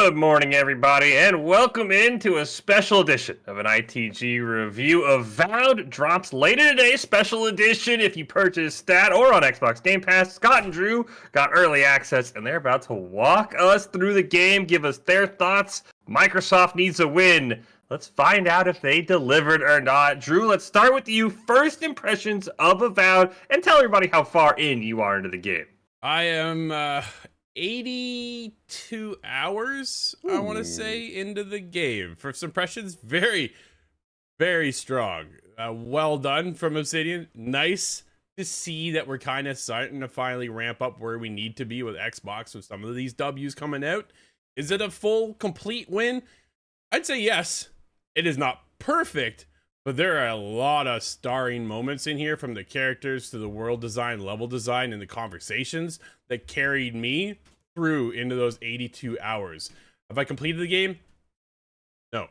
Good morning, everybody, and welcome into a special edition of an ITG review. Avowed drops later today, special edition if you purchase that or on Xbox Game Pass. Scott and Drew got early access, and they're about to walk us through the game, give us their thoughts. Microsoft needs a win. Let's find out if they delivered or not. Drew, let's start with you. First impressions of Avowed, and tell everybody how far in you are into the game. I am 82 hours, I want to say, into the game. First impressions, very, very strong. Well done from Obsidian. Nice to see that we're kind of starting to finally ramp up where we need to be with Xbox with some of these W's coming out. Is it a full, complete win? I'd say yes. It is not perfect, but there are a lot of starring moments in here, from the characters to the world design, level design, and the conversations that carried me through into those 82 hours. Have I completed the game? No.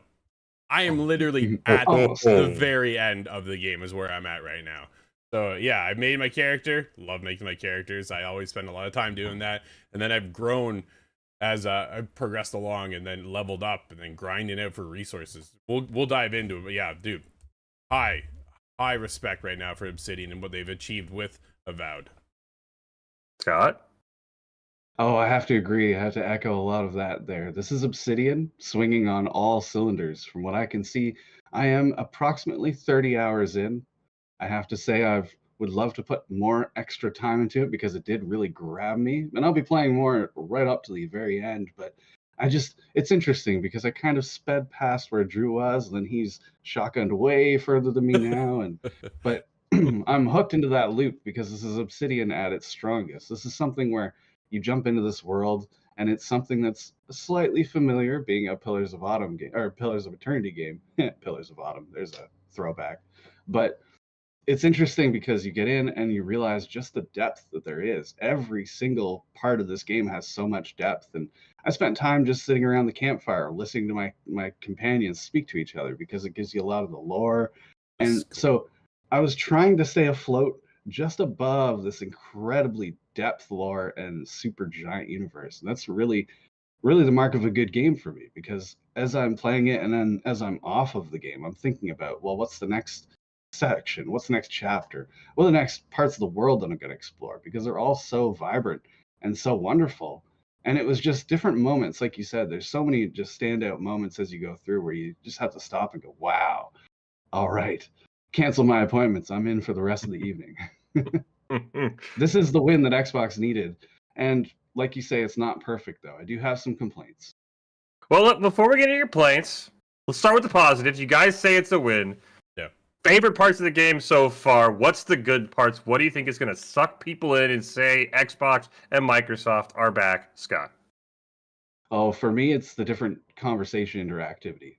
I am literally at the very end of the game is where I'm at right now. So yeah, I made my character. Love making my characters. I always spend a lot of time doing that. And then I've grown as I've progressed along and then leveled up and then grinding out for resources. We'll dive into it. But yeah, dude. High respect right now for Obsidian and what they've achieved with Avowed. Scott? Oh, I have to agree. I have to echo a lot of that there. This is Obsidian swinging on all cylinders. From what I can see, I am approximately 30 hours in. I have to say I would love to put more extra time into it because it did really grab me. And I'll be playing more right up to the very end, but it's interesting because I kind of sped past where Drew was, and then he's shotgunned way further than me now. But I'm hooked into that loop because this is Obsidian at its strongest. This is something where you jump into this world, and it's something that's slightly familiar, being a Pillars of Autumn game or Pillars of Eternity game. Pillars of Autumn. There's a throwback, but it's interesting because you get in and you realize just the depth that there is. Every single part of this game has so much depth, and I spent time just sitting around the campfire listening to my companions speak to each other because it gives you a lot of the lore. And so I was trying to stay afloat just above this incredibly depth lore and super giant universe. And that's really the mark of a good game for me, because as I'm playing it and then as I'm off of the game, I'm thinking about, well, what's the next section? What's the next chapter? What are the next parts of the world that I'm going to explore? Because they're all so vibrant and so wonderful. And it was just different moments. Like you said, there's so many just standout moments as you go through where you just have to stop and go, wow, all right, cancel my appointments. I'm in for the rest of the evening. This is the win that Xbox needed. And like you say, it's not perfect, though. I do have some complaints. Well, look, before we get into your complaints, let's start with the positives. You guys say it's a win. Yeah. Favorite parts of the game so far? What's the good parts? What do you think is going to suck people in and say Xbox and Microsoft are back? Scott? Oh, for me, it's the different conversation interactivity.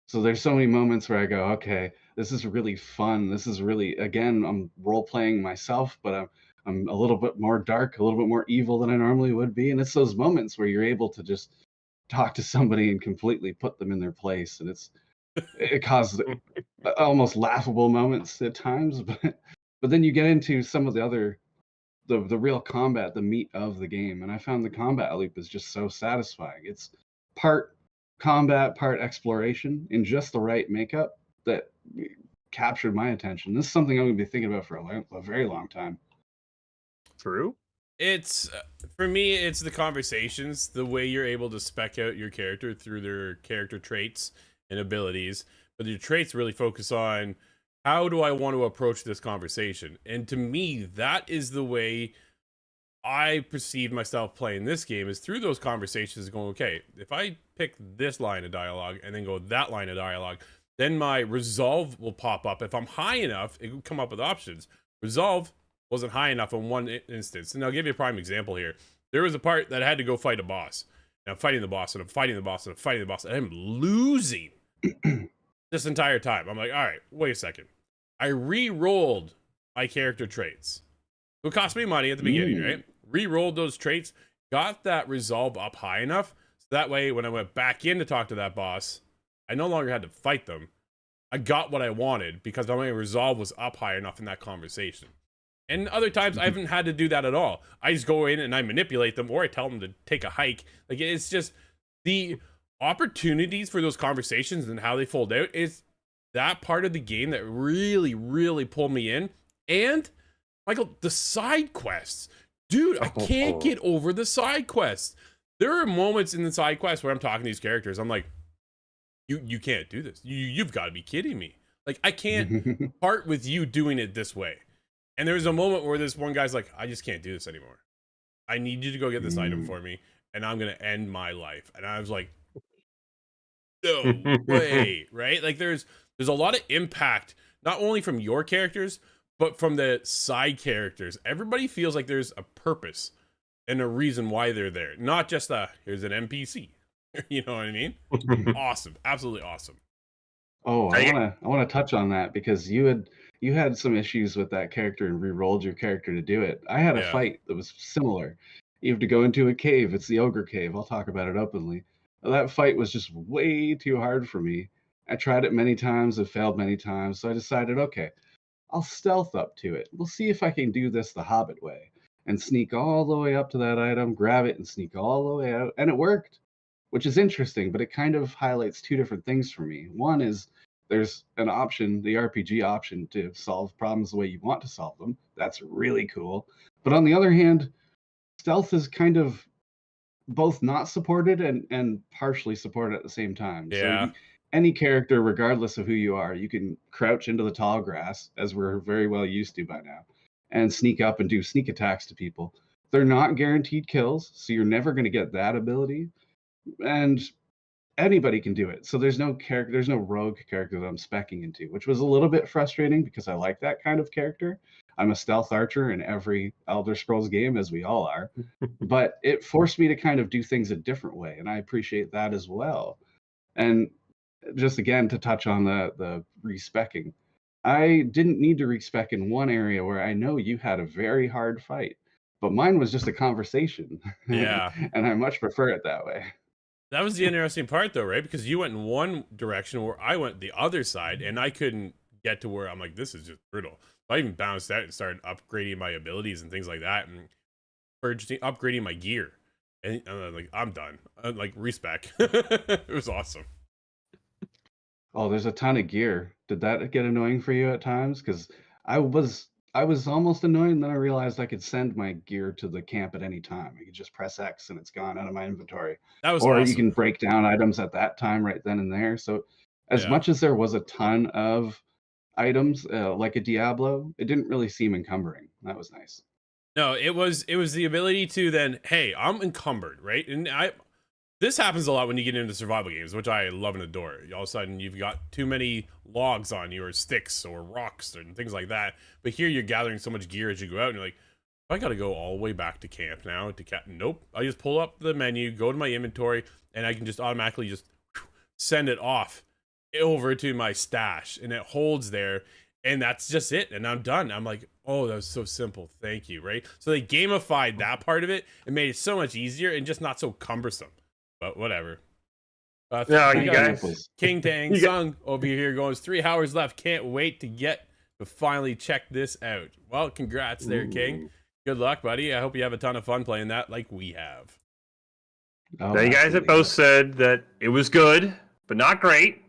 So there's so many moments where I go, okay, this is really fun. This is really, again, I'm role playing myself, but I'm a little bit more dark, a little bit more evil than I normally would be. And it's those moments where you're able to just talk to somebody and completely put them in their place. And it causes almost laughable moments at times, but then you get into some of the other the real combat, the meat of the game, and I found the combat loop is just so satisfying. It's part combat, part exploration in just the right makeup that captured my attention. This is something I'm going to be thinking about for a very long time. True. It's for me, it's the conversations, the way you're able to spec out your character through their character traits and abilities, but your traits really focus on how do I want to approach this conversation. And to me, that is the way I perceive myself playing this game, is through those conversations going, okay, if I pick this line of dialogue and then go that line of dialogue, then my resolve will pop up. If I'm high enough, it will come up with options. Resolve wasn't high enough in one instance. And I'll give you a prime example here. There was a part that I had to go fight a boss. And I'm fighting the boss, and I'm fighting the boss, and I'm fighting the boss, and I'm losing this entire time. I'm like, all right, wait a second. I re-rolled my character traits. It cost me money at the beginning, right? Re-rolled those traits, got that resolve up high enough, so that way when I went back in to talk to that boss, I no longer had to fight them. I got what I wanted because my resolve was up high enough in that conversation. And other times I haven't had to do that at all. I just go in and I manipulate them, or I tell them to take a hike. Like, it's just the opportunities for those conversations and how they fold out is that part of the game that really, really pulled me in. And Michael, the side quests, dude, I can't get over the side quests. There are moments in the side quests where I'm talking to these characters. I'm like, you can't do this. You've got to be kidding me. Like, I can't part with you doing it this way. And there's a moment where this one guy's like, I just can't do this anymore. I need you to go get this item for me, and I'm going to end my life. And I was like, no way, right? Like, there's a lot of impact, not only from your characters, but from the side characters. Everybody feels like there's a purpose and a reason why they're there. Not just here's an NPC. You know what I mean? Awesome. Absolutely awesome. Oh, I wanna touch on that because you had some issues with that character and re-rolled your character to do it. I had a fight that was similar. You have to go into a cave. It's the ogre cave. I'll talk about it openly. That fight was just way too hard for me. I tried it many times, it failed many times, so I decided, okay, I'll stealth up to it. We'll see if I can do this the Hobbit way and sneak all the way up to that item, grab it, and sneak all the way out. And it worked, which is interesting, but it kind of highlights two different things for me. One is there's an option, the RPG option, to solve problems the way you want to solve them. That's really cool. But on the other hand, stealth is kind of both not supported and partially supported at the same time. Yeah. So any character, regardless of who you are, you can crouch into the tall grass, as we're very well used to by now, and sneak up and do sneak attacks to people. They're not guaranteed kills, so you're never going to get that ability. And anybody can do it. So there's no rogue character that I'm speccing into, which was a little bit frustrating because I like that kind of character. I'm a stealth archer in every Elder Scrolls game, as we all are. But it forced me to kind of do things a different way, and I appreciate that as well. And just again, to touch on the respecking, I didn't need to respec in one area where I know you had a very hard fight, but mine was just a conversation. Yeah. And I much prefer it that way. That was the interesting part, though, right? Because you went in one direction where I went the other side, and I couldn't get to where I'm like, this is just brutal. So I even bounced out and started upgrading my abilities and things like that, and upgrading my gear. And I'm like, I'm done. I'm like, respec. It was awesome. Oh, there's a ton of gear. Did that get annoying for you at times? Because I was almost annoyed, and then I realized I could send my gear to the camp at any time. I could just press X and it's gone out of my inventory. That was Or awesome. you can break down items at that time right then and there. So as much as there was a ton of items, like a Diablo, it didn't really seem encumbering. That was nice. No, it was the ability to then, hey, I'm encumbered, right? And this happens a lot when you get into survival games, which I love and adore. All of a sudden, you've got too many logs on you, or sticks, or rocks, and things like that. But here, you're gathering so much gear as you go out, and you're like, I gotta go all the way back to camp now. Nope. I just pull up the menu, go to my inventory, and I can just automatically just send it off over to my stash, and it holds there, and that's just it. And I'm done. I'm like, oh, that was so simple. Thank you, right? So they gamified that part of it and made it so much easier and just not so cumbersome. But whatever. No, you guys. King Tang Sung over here going, 3 hours left. Can't wait to finally check this out. Well, congrats there, King. Good luck, buddy. I hope you have a ton of fun playing that like we have. Oh, now, you guys have both said that it was good, but not great.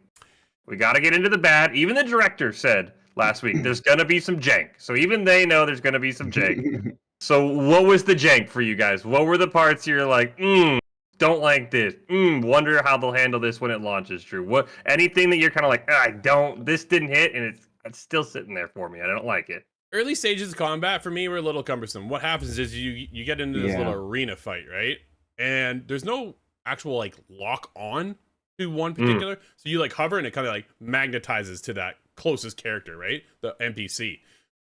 We got to get into the bad. Even the director said last week there's going to be some jank. So even they know there's going to be some jank. So what was the jank for you guys? What were the parts you're like, don't like this. Wonder how they'll handle this when it launches, Drew. Anything that you're kind of like, this didn't hit, and it's still sitting there for me. I don't like it. Early stages of combat for me were a little cumbersome. What happens is you get into this little arena fight, right? And there's no actual like lock on to one particular. So you like hover and it kind of like magnetizes to that closest character, right? The NPC.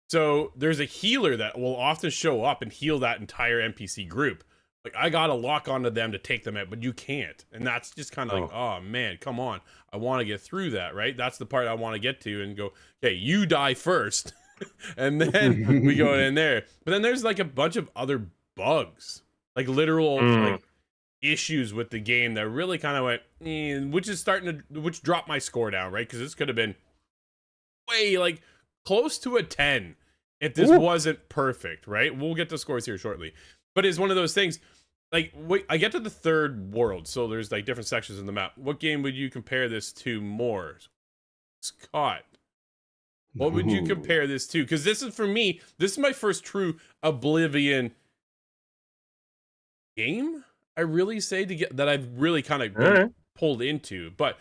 So there's a healer that will often show up and heal that entire NPC group. Like, I gotta lock onto them to take them out, but you can't. And that's just kind of like, oh man, come on. I want to get through that, right? That's the part I want to get to and go, okay, you die first. And then we go in there. But then there's like a bunch of other bugs, like literal like issues with the game that really kind of went, which dropped my score down, right? Because this could have been way like close to a 10 if this wasn't perfect, right? We'll get the scores here shortly. But it's one of those things. like wait, I get to the third world, so there's like different sections in the map. What game would you compare this to more, Scott? What would you Ooh. compare this to? Because this is for me. This is my first true Oblivion game. I really say to get that I've really kind of All been right. pulled into. But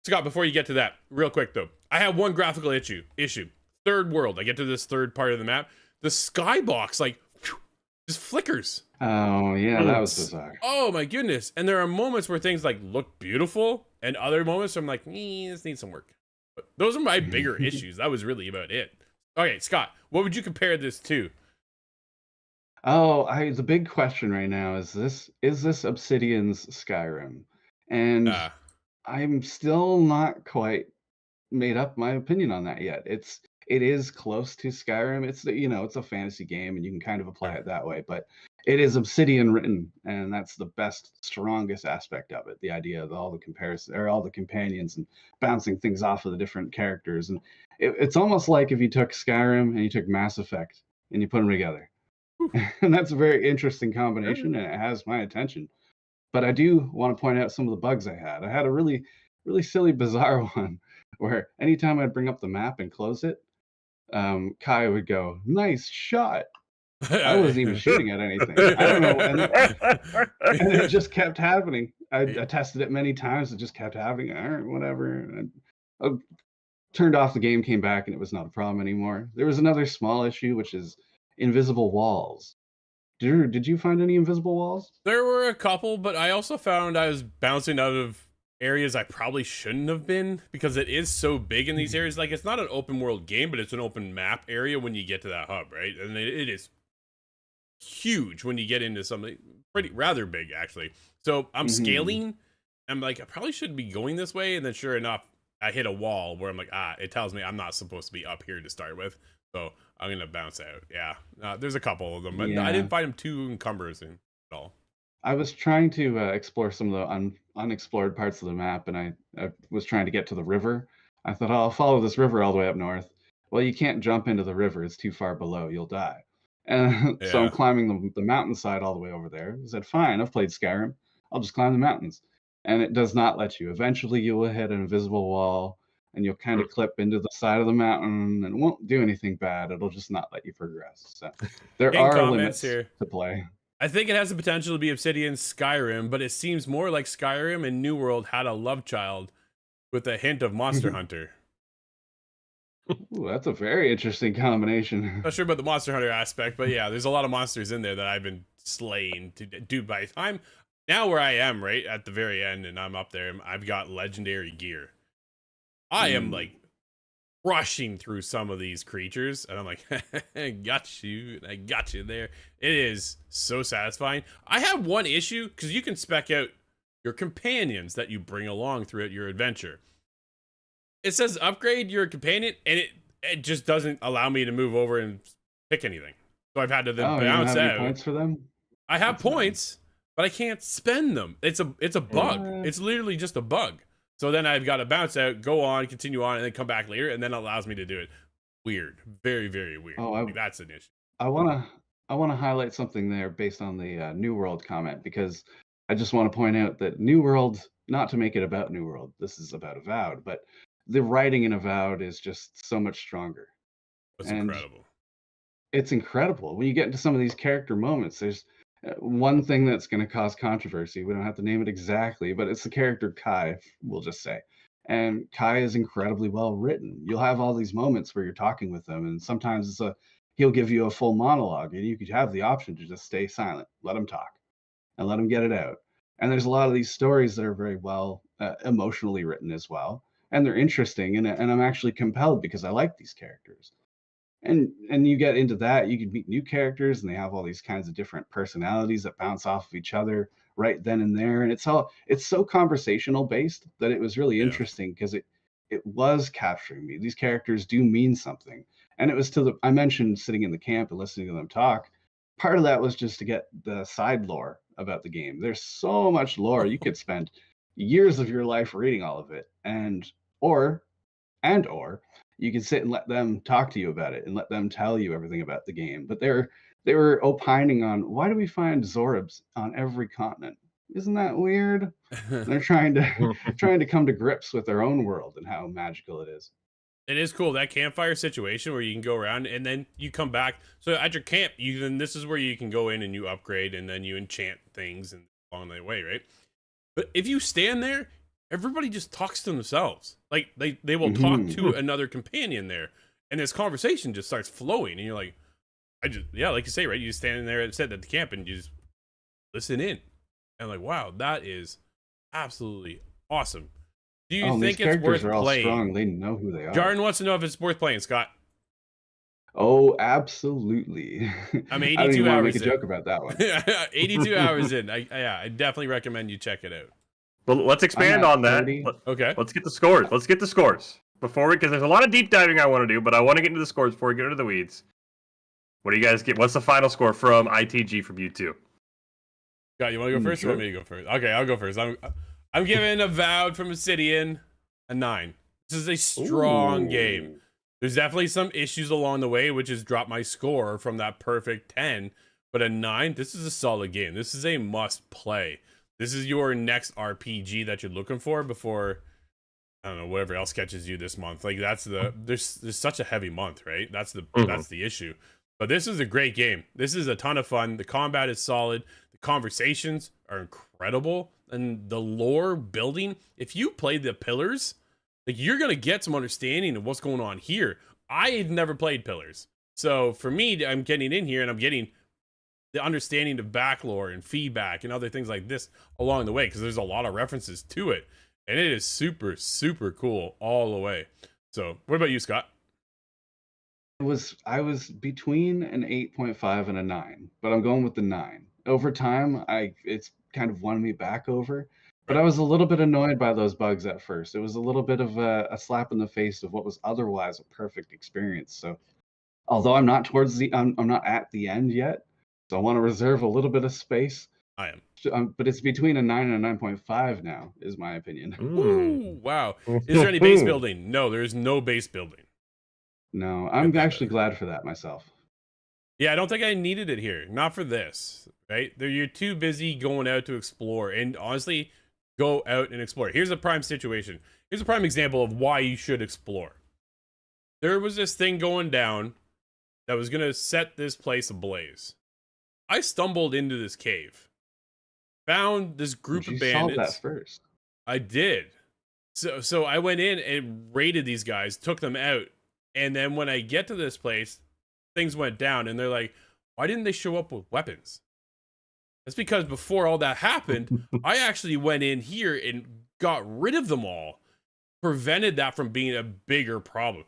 Scott, before you get to that, real quick though, I have one graphical issue. Third world. I get to this third part of the map. The skybox like just flickers. Oh yeah, that was It's- bizarre. Oh my goodness! And there are moments where things like look beautiful, and other moments I'm like, this needs some work. But those are my bigger issues. That was really about it. Okay, Scott, what would you compare this to? The big question right now is this Obsidian's Skyrim? And Uh, I'm still not quite made up my opinion on that yet. It is close to Skyrim. It's a fantasy game and you can kind of apply it that way, but it is Obsidian written, and that's the best, strongest aspect of it. The idea of all the comparison or all the companions and bouncing things off of the different characters. And it's almost like if you took Skyrim and you took Mass Effect and you put them together. And that's a very interesting combination and it has my attention. But I do want to point out some of the bugs I had. I had a really, really silly, bizarre one where anytime I'd bring up the map and close it, Kai would go, "Nice shot." I wasn't even shooting at anything. I don't know, and it just kept happening. I tested it many times. It just kept happening. All right, whatever. And I turned off the game, came back, and it was not a problem anymore. There was another small issue, which is invisible walls. Drew, did you find any invisible walls? There were a couple, but I also found I was bouncing out of areas I probably shouldn't have been because it is so big in these areas. Like, it's not an open world game, but it's an open map area when you get to that hub, right? And it is huge when you get into something rather big, actually. So I'm scaling. I'm like, I probably shouldn't be going this way. And then sure enough, I hit a wall where I'm like, it tells me I'm not supposed to be up here to start with. So I'm going to bounce out. Yeah. There's a couple of them, but I didn't find them too encumbersome at all. I was trying to explore some of the unexplored parts of the map, and I was trying to get to the river. I thought, oh, I'll follow this river all the way up north. Well, you can't jump into the river; it's too far below. You'll die. And so I'm Yeah. climbing the mountainside all the way over there. I said, fine, I've played Skyrim. I'll just climb the mountains. And it does not let you. Eventually, you will hit an invisible wall, and you'll kind of clip into the side of the mountain, and it won't do anything bad. It'll just not let you progress. So there Getting are comments limits here. to play. I think it has the potential to be Obsidian's Skyrim, but it seems more like Skyrim and New World had a love child with a hint of Monster Hunter. Ooh, that's a very interesting combination. Not sure about the Monster Hunter aspect, but yeah, there's a lot of monsters in there that I've been slaying to do by the time now where I am, right at the very end, and I'm up there, I've got legendary gear. I am like rushing through some of these creatures, and I'm like, I got you there. It is so satisfying. I have one issue because you can spec out your companions that you bring along throughout your adventure. It says upgrade your companion, and it just doesn't allow me to move over and pick anything. So I've had to then Oh, you don't bounce have any out. points for them? I have That's points, but I can't spend them. It's a bug. What? It's literally just a bug. So then I've got to bounce out, go on, continue on, and then come back later, and then it allows me to do it. Weird, very, very weird. Oh, Like, that's an issue. I wanna highlight something there based on the New World comment, because I just want to point out that New World, not to make it about New World, this is about Avowed, but the writing in Avowed is just so much stronger. It's And incredible. it's incredible. When you get into some of these character moments, there's one thing that's going to cause controversy. We don't have to name it exactly, but it's the character Kai, we'll just say. And Kai is incredibly well written. You'll have all these moments where you're talking with him, and sometimes he'll give you a full monologue, and you could have the option to just stay silent, let him talk, and let him get it out. And there's a lot of these stories that are very well emotionally written as well, and they're interesting, and I'm actually compelled because I like these characters. And you get into that, you can meet new characters, and they have all these kinds of different personalities that bounce off of each other right then and there. And it's so conversational based that it was really Yeah. interesting because it was capturing me. These characters do mean something. And it was I mentioned sitting in the camp and listening to them talk. Part of that was just to get the side lore about the game. There's so much lore. You could spend years of your life reading all of it, or you can sit and let them talk to you about it and let them tell you everything about the game. But they were opining on why do we find Zorobs on every continent? Isn't that weird? They're trying to trying to come to grips with their own world and how magical it is. It is cool, that campfire situation where you can go around and then you come back. So at your camp, this is where you can go in and you upgrade and then you enchant things and along the way, right? But if you stand there, everybody just talks to themselves. Like they will talk to another companion there, and this conversation just starts flowing, and you're like, like you say, right? You just stand there at the camp and you just listen in, and like, wow, that is absolutely awesome. Do you think it's worth are all playing? Strong. They know who they are. Jordan wants to know if it's worth playing, Scott. Oh, absolutely. I'm I 82 don't even want to hours make a joke about that one. 82 hours in. I definitely recommend you check it out. Well, let's expand on that. Okay. Let's get the scores. Before because there's a lot of deep diving I want to do, but I want to get into the scores before we get into the weeds. What do you guys get? What's the final score from ITG from you two? Scott, you want to go first or want me to go first? Okay, I'll go first. I'm giving Avowed from Obsidian a 9. This is a strong game. There's definitely some issues along the way, which has dropped my score from that perfect 10. But a 9, this is a solid game. This is a must play. This is your next RPG that you're looking for before, I don't know, whatever else catches you this month. Like there's such a heavy month, right? That's the issue. But this is a great game. This is a ton of fun. The combat is solid. The conversations are incredible. And the lore building, if you play the pillars, like you're going to get some understanding of what's going on here. I had never played pillars. So for me, I'm getting in here and I'm getting the understanding of back lore and feedback and other things like this along the way, because there's a lot of references to it. And it is super, super cool all the way. So what about you, Scott? I was between an 8.5 and a 9, but I'm going with the 9. Over time, it's kind of won me back over, but I was a little bit annoyed by those bugs at first. It was a little bit of a slap in the face of what was otherwise a perfect experience. So, although I'm not I'm not at the end yet, so I want to reserve a little bit of space. I am. But it's between a 9 and a 9.5 now, is my opinion. Ooh, wow. Is there any base building? No, there is no base building. No, I'm actually glad for that myself. Yeah, I don't think I needed it here. Not for this, right? You're too busy going out to explore. And honestly, go out and explore. Here's a prime situation. Here's a prime example of why you should explore. There was this thing going down that was going to set this place ablaze. I stumbled into this cave. Found this group of bandits. Solved that first. I did. So I went in and raided these guys, took them out. And then when I get to this place, things went down, and they're like, why didn't they show up with weapons? That's because before all that happened, I actually went in here and got rid of them all, prevented that from being a bigger problem.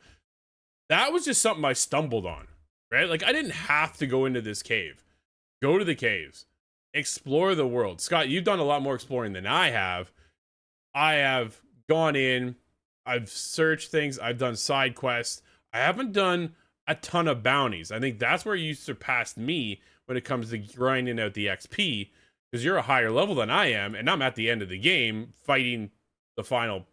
That was just something I stumbled on, right? Like, I didn't have to go into this cave. Go to the caves. Explore the world. Scott, you've done a lot more exploring than I have. I have gone in, I've searched things, I've done side quests. I haven't done a ton of bounties. I think that's where you surpassed me when it comes to grinding out the XP, because you're a higher level than I am, and I'm at the end of the game fighting the final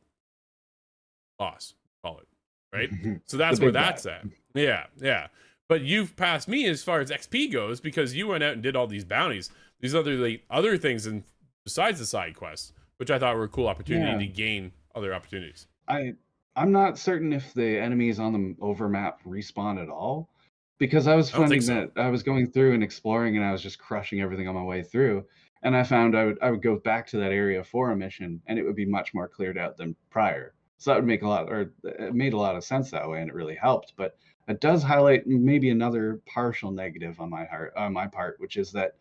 boss, call it, right? So that's where that's at. Yeah. But you've passed me as far as XP goes because you went out and did all these bounties, these other things, and besides the side quests, which I thought were a cool opportunity to gain other opportunities. I'm not certain if the enemies on the overmap respawn at all, because I was finding that I was going through and exploring and I was just crushing everything on my way through, and I found I would go back to that area for a mission and it would be much more cleared out than prior. So that would make it made a lot of sense that way, and it really helped. But it does highlight maybe another partial negative on my part, which is that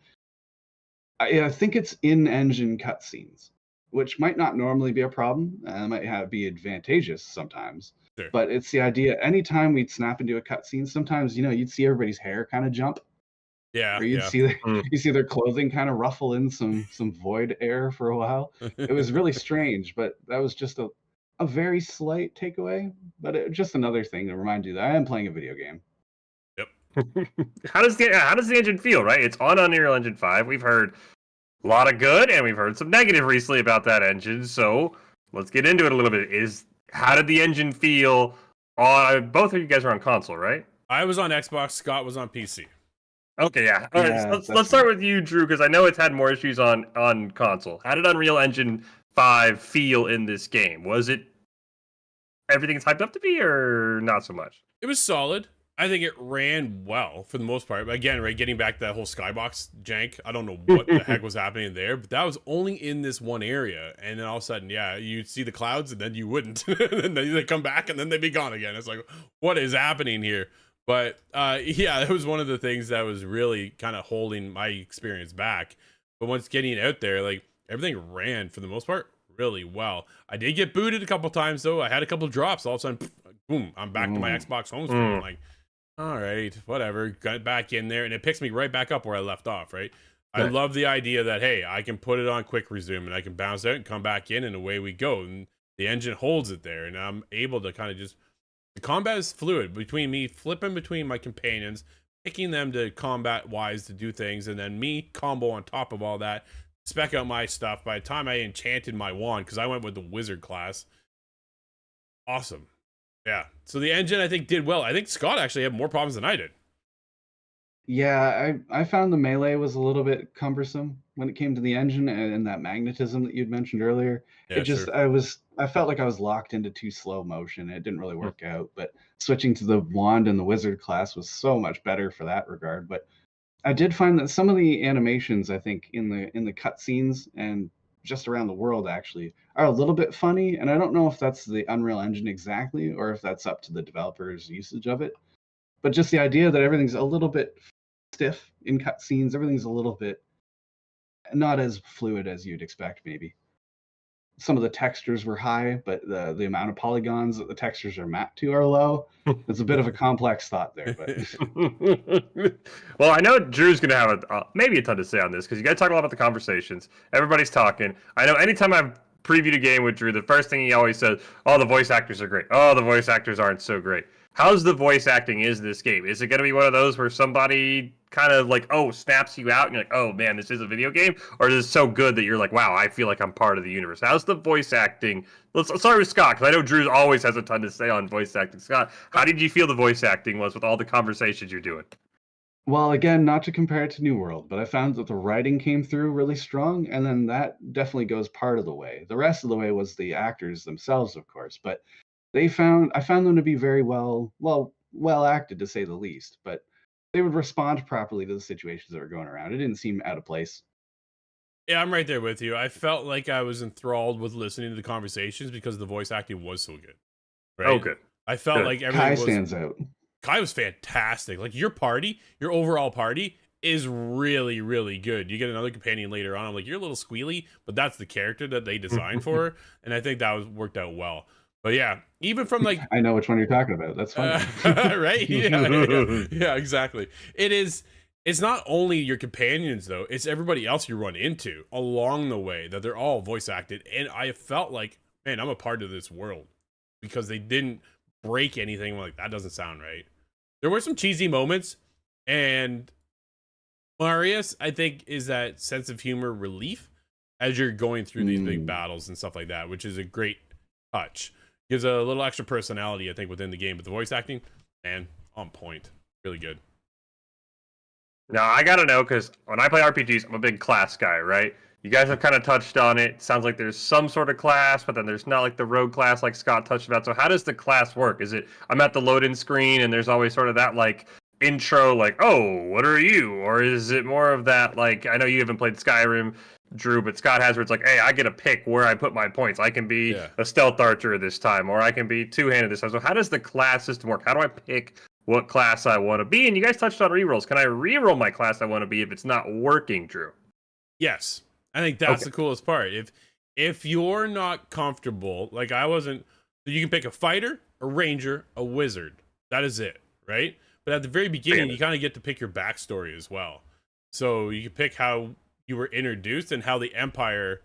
I think it's in-engine cutscenes, which might not normally be a problem. Might be advantageous sometimes. Sure. But it's the idea. Anytime we'd snap into a cutscene, sometimes you'd see everybody's hair kind of jump. Yeah. Or you'd see their clothing kind of ruffle in some void air for a while. It was really strange, but that was just a very slight takeaway. But just another thing to remind you that I am playing a video game. Yep. How does the engine feel? Right, it's on Unreal Engine 5. We've heard a lot of good, and we've heard some negative recently about that engine. So let's get into it a little bit. How did the engine feel? Both of you guys are on console, right? I was on Xbox. Scott was on PC. Okay, yeah. All right, so Yeah, let's start with you, Drew, because I know it's had more issues on console. How did Unreal Engine 5 feel in this game? Was it everything it's hyped up to be, or not so much? It was solid. I think it ran well for the most part. But again, right, getting back to that whole skybox jank, I don't know what the heck was happening there, but that was only in this one area. And then all of a sudden, yeah, you'd see the clouds and then you wouldn't. And then they come back and then they'd be gone again. It's like, what is happening here? But yeah, that was one of the things that was really kind of holding my experience back. But once getting out there, like everything ran for the most part really well. I did get booted a couple times though. I had a couple drops. All of a sudden, boom, I'm back to my Xbox home screen. I'm like, all right, whatever. Got back in there, and it picks me right back up where I left off, right? I love the idea that, hey, I can put it on quick resume, and I can bounce out and come back in, and away we go. And the engine holds it there, and I'm able to kind of just... The combat is fluid between me flipping between my companions, picking them to combat-wise to do things, and then me combo on top of all that, spec out my stuff. By the time I enchanted my wand, because I went with the wizard class, awesome. Yeah, so the engine, I think, did well. I think Scott actually had more problems than I did. Yeah, I found the melee was a little bit cumbersome when it came to the engine and that magnetism that you'd mentioned earlier. Yeah, It just sure. I felt like I was locked into too slow motion. It didn't really work out. But switching to the wand and the wizard class was so much better for that regard. But I did find that some of the animations, I think, in the cutscenes and just around the world actually are a little bit funny. And I don't know if that's the Unreal Engine exactly or if that's up to the developer's usage of it. But just the idea that everything's a little bit stiff in cutscenes, everything's a little bit not as fluid as you'd expect, maybe. Some of the textures were high, but the amount of polygons that the textures are mapped to are low. It's a bit of a complex thought there, but Well, I know Drew's gonna have maybe a ton to say on this because you guys talk a lot about the conversations. Everybody's talking. I know anytime I've previewed a game with Drew, the first thing he always says, "Oh, the voice actors are great. Oh, the voice actors aren't so great." How's the voice acting in this game? Is it gonna be one of those where somebody kind of like, oh, snaps you out and you're like, oh man, this is a video game, or is it so good that you're like, wow, I feel like I'm part of the universe? How's the voice acting? Let's start with Scott, because I know Drew always has a ton to say on voice acting. Scott, how did you feel the voice acting was with all the conversations you're doing? well, again, not to compare it to New World, but I found that the writing came through really strong, and then that definitely goes part of the way. The rest of the way was the actors themselves, of course, but I found them to be very well acted to say the least, but they would respond properly to the situations that were going around. It didn't seem out of place. Yeah, I'm right there with you. I felt like I was enthralled with listening to the conversations because the voice acting was so good. Oh, Right? good. I felt Good. like Kai everything was... stands out. Kai was fantastic. Like your party, your overall party is really, really good. You get another companion later on. I'm like, you're a little squealy, but that's the character that they designed for her, and I think that was worked out well. But yeah, even from like I know which one you're talking about. That's funny. right? Yeah, exactly. It's not only your companions though, it's everybody else you run into along the way that they're all voice acted. And I felt like, man, I'm a part of this world because they didn't break anything. I'm like, that doesn't sound right. There were some cheesy moments, and Marius, I think, is that sense of humor relief as you're going through these big battles and stuff like that, which is a great touch. Gives a little extra personality, I think, within the game. But the voice acting, man, on point. Really good. Now, I gotta know, because when I play RPGs, I'm a big class guy, right? You guys have kind of touched on it. Sounds like there's some sort of class, but then there's not like the rogue class like Scott touched about. So how does the class work? Is it I'm at the load-in screen and there's always sort of that like intro, like, oh, what are you? Or is it more of that, like, I know you haven't played Skyrim, Drew, but Scott has, where it's like, hey, I get to pick where I put my points. I can be a stealth archer this time, or I can be two-handed this time. So how does the class system work? How do I pick what class I want to be? And you guys touched on rerolls. Can I reroll my class I want to be if it's not working, Drew? Yes. I think that's the coolest part. If you're not comfortable, like I wasn't, you can pick a fighter, a ranger, a wizard. That is it, right? But at the very beginning, you kind of get to pick your backstory as well. So you can pick how you were introduced and how the emperor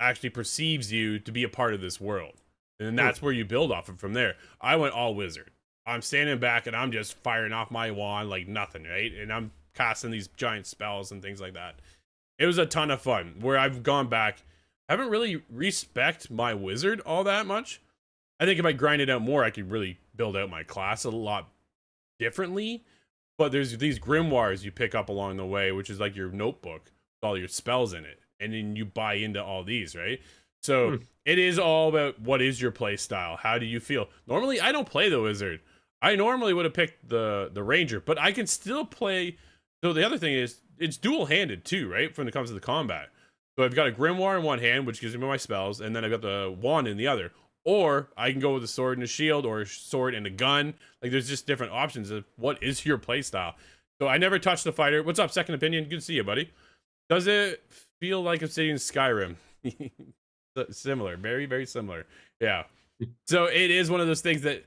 actually perceives you to be a part of this world. And that's where you build off of from there. I went all wizard. I'm standing back and I'm just firing off my wand like nothing, right? And I'm casting these giant spells and things like that. It was a ton of fun. Where I've gone back, I haven't really respect my wizard all that much. I think if I grind it out more, I could really build out my class a lot differently. But there's these grimoires you pick up along the way, which is like your notebook with all your spells in it, and then you buy into all these, right? So it is all about what is your play style. How do you feel? Normally, I don't play the wizard. I normally would have picked the ranger, but I can still play. So the other thing is it's dual handed too, right? When it comes to the combat. So I've got a grimoire in one hand, which gives me my spells, and then I've got the wand in the other. Or I can go with a sword and a shield, or a sword and a gun. Like, there's just different options of what is your playstyle. So I never touched the fighter. What's up, Second Opinion? Good to see you, buddy. Does it feel like Obsidian Skyrim? Similar. Very, very similar. Yeah. So it is one of those things that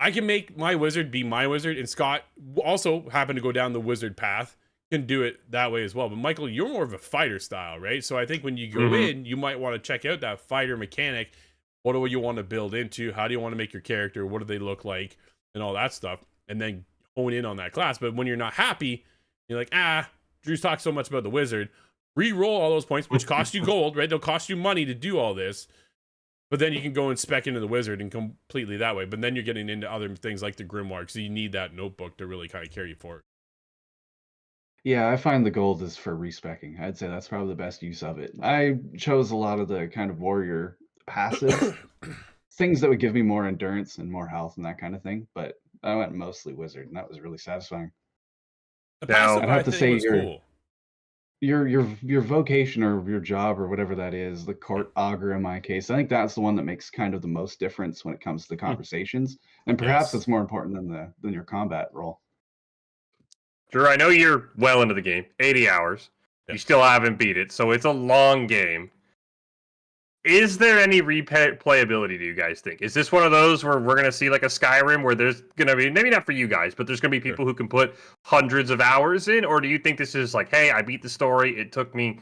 I can make my wizard be my wizard, and Scott also happened to go down the wizard path, can do it that way as well. But Michael, you're more of a fighter style, right? So I think when you go in, you might want to check out that fighter mechanic. What do you want to build into? How do you want to make your character? What do they look like? And all that stuff. And then hone in on that class. But when you're not happy, you're like, Drew's talked so much about the wizard. Re-roll all those points, which cost you gold, right? They'll cost you money to do all this. But then you can go and spec into the wizard and completely that way. But then you're getting into other things like the grimoire. So you need that notebook to really kind of carry you forward. Yeah, I find the gold is for respecking. I'd say that's probably the best use of it. I chose a lot of the kind of warrior passives, things that would give me more endurance and more health and that kind of thing. But I went mostly wizard, and that was really satisfying. The Now, passive, I'd have I to think, say was cool. your vocation or your job or whatever that is, the court augur in my case, I think that's the one that makes kind of the most difference when it comes to the conversations, and perhaps Yes. it's more important than your combat role. Drew, I know you're well into the game, 80 hours. You still haven't beat it, so it's a long game. Is there any replayability, do you guys think? Is this one of those where we're going to see like a Skyrim where there's going to be, maybe not for you guys, but there's going to be people who can put hundreds of hours in? Or do you think this is like, hey, I beat the story, it took me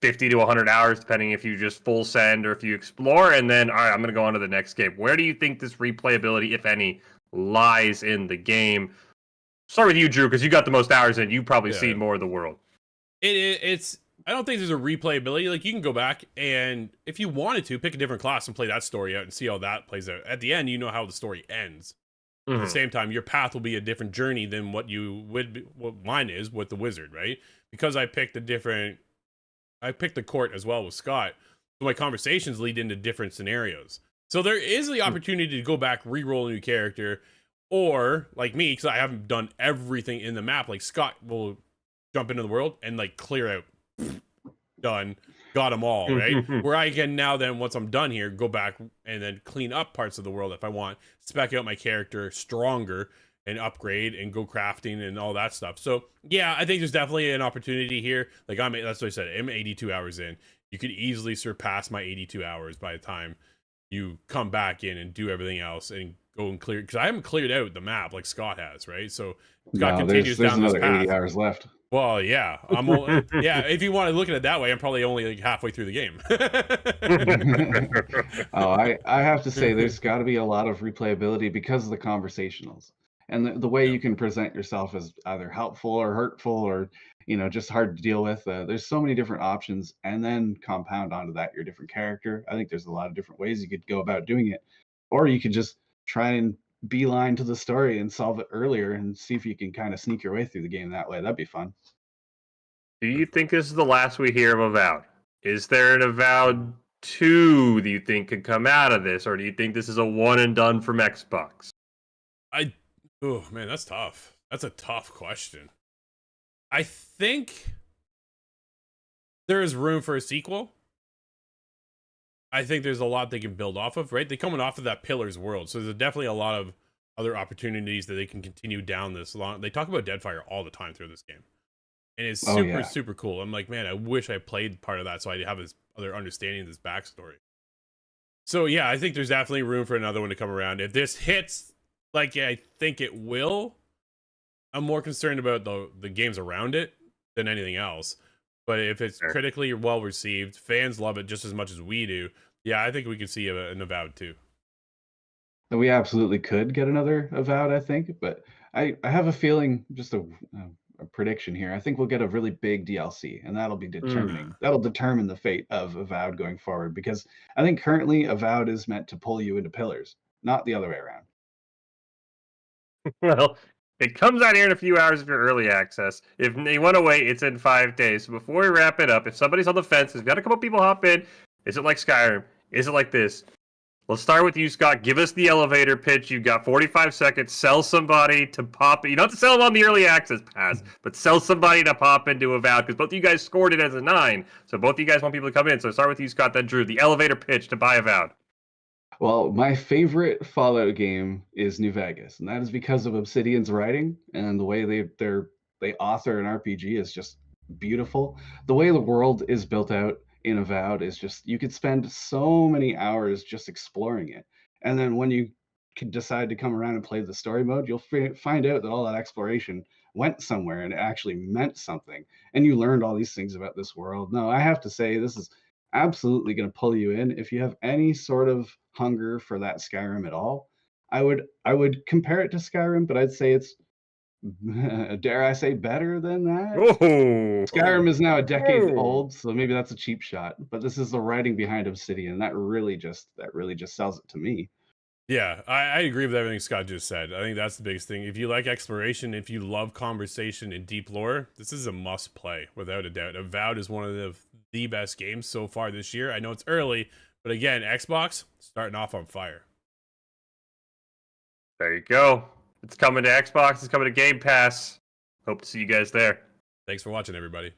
50 to 100 hours, depending if you just full send or if you explore, and then, all right, I'm going to go on to the next game. Where do you think this replayability, if any, lies in the game? Start with you, Drew, because you got the most hours in. You've probably seen more of the world. It's I don't think there's a replayability. Like, you can go back and if you wanted to pick a different class and play that story out and see how that plays out. At the end, you know how the story ends. At the same time, your path will be a different journey than what mine is with the wizard, right? Because I picked the court as well with Scott. So my conversations lead into different scenarios. So there is the opportunity to go back, re-roll a new character, or like me, because I haven't done everything in the map. Like, Scott will jump into the world and like clear out. Done, got them all, right? Where I can now then, once I'm done here, go back and then clean up parts of the world if I want, spec out my character stronger and upgrade and go crafting and all that stuff. So yeah, I think there's definitely an opportunity here. Like, that's what I said, I'm 82 hours in. You could easily surpass my 82 hours by the time you come back in and do everything else and go and clear, because I haven't cleared out the map like Scott has, right? So Scott continues there's down this another path. 80 hours left. Well, yeah, yeah. If you want to look at it that way, I'm probably only like halfway through the game. I have to say, there's got to be a lot of replayability because of the conversationals and the way you can present yourself as either helpful or hurtful or just hard to deal with. There's so many different options, and then compound onto that your different character. I think there's a lot of different ways you could go about doing it, or you could just try and beeline to the story and solve it earlier and see if you can kind of sneak your way through the game that way. That'd be fun. Do you think this is the last we hear of Avowed? Is there an Avowed 2 do you think could come out of this, or do you think this is a one and done from Xbox? Oh man, that's tough. That's a tough question. I think there is room for a sequel. I think there's a lot they can build off of, right? They're coming off of that Pillars world, so there's definitely a lot of other opportunities that they can continue down this long. They talk about Deadfire all the time through this game, and it's super cool. I'm like, man, I wish I played part of that so I have this other understanding of this backstory. So yeah, I think there's definitely room for another one to come around. If this hits like I think it will, I'm more concerned about the games around it than anything else. But if it's critically well received, fans love it just as much as we do. Yeah, I think we could see an Avowed too. We absolutely could get another Avowed, I think, but I have a feeling, just a prediction here. I think we'll get a really big DLC, and that'll be that'll determine the fate of Avowed going forward, because I think currently Avowed is meant to pull you into Pillars, not the other way around. Well, It comes out here in a few hours if you're early access. If you want to wait, it's in 5 days. So before we wrap it up, if somebody's on the fence, there's got a couple people hop in. Is it like Skyrim? Is it like this? Let's start with you, Scott. Give us the elevator pitch. You've got 45 seconds. Sell somebody to pop. You don't have to sell them on the early access pass, but sell somebody to pop into Avowed, because both of you guys scored it as a 9. So both of you guys want people to come in. So start with you, Scott, then Drew. The elevator pitch to buy Avowed. Well, my favorite Fallout game is New Vegas, and that is because of Obsidian's writing and the way they author an RPG is just beautiful. The way the world is built out in Avowed is just you could spend so many hours just exploring it, and then when you could decide to come around and play the story mode, you'll find out that all that exploration went somewhere and it actually meant something, and you learned all these things about this world. No, I have to say this is absolutely going to pull you in if you have any sort of hunger for that Skyrim at all. I would compare it to Skyrim, but I'd say it's dare I say better than that. Oh, Skyrim is now a decade Oh. old, so maybe that's a cheap shot. But this is the writing behind Obsidian that really just sells it to me. Yeah, I agree with everything Scott just said. I think that's the biggest thing. If you like exploration, if you love conversation and deep lore, this is a must play, without a doubt. Avowed is one of the best games so far this year. I know it's early, but again, Xbox starting off on fire. There you go. It's coming to Xbox. It's coming to Game Pass. Hope to see you guys there. Thanks for watching, everybody.